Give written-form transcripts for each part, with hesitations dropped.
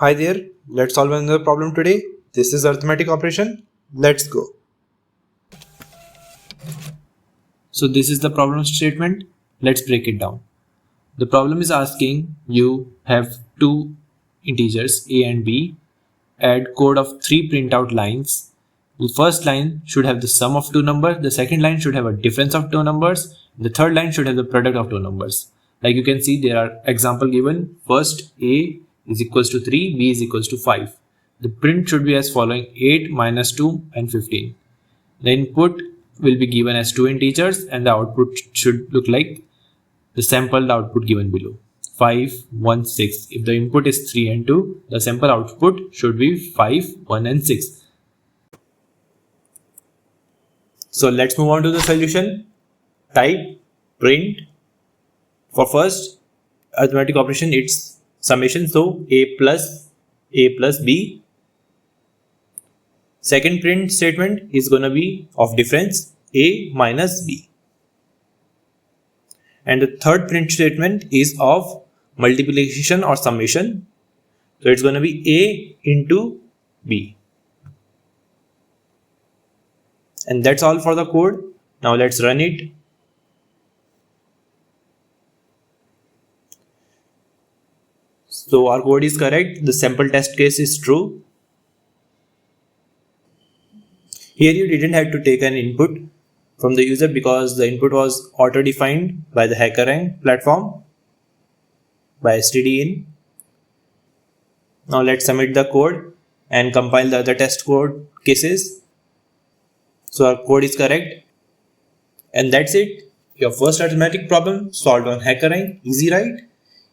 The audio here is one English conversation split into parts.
Hi there, let's solve another problem today. This is arithmetic operation. Let's go. So this is the problem statement. Let's break it down. The problem is asking you have two integers a and b, add code of 3 printout lines. The first line should have the sum of two numbers, the second line should have a difference of two numbers, the third line should have the product of two numbers. Like you can see, there are example given. First, a is equals to 3, b is equals to 5. The print should be as following: 8 minus 2 and 15. The input will be given as two integers and the output should look like the sampled output given below: 5, 1, 6. If the input is 3 and 2, the sample output should be 5, 1 and 6. So let's move on to the solution. Type print. For first arithmetic operation, it's summation, so a plus b. Second print statement is going to be of difference, a minus b. And the third print statement is of multiplication or summation, so it's going to be a into b. And that's all for the code. Now let's run it. So our code is correct. The sample test case is true. Here you didn't have to take an input from the user because the input was auto-defined by the HackerRank platform by stdin. Now let's submit the code and compile the other test code cases. So our code is correct. And that's it. Your first arithmetic problem solved on HackerRank. Easy, right?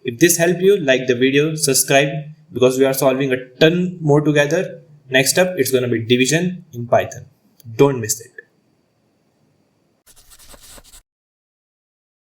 If this helped you, like the video, subscribe, because we are solving a ton more together. Next up, it's going to be division in Python. Don't miss it.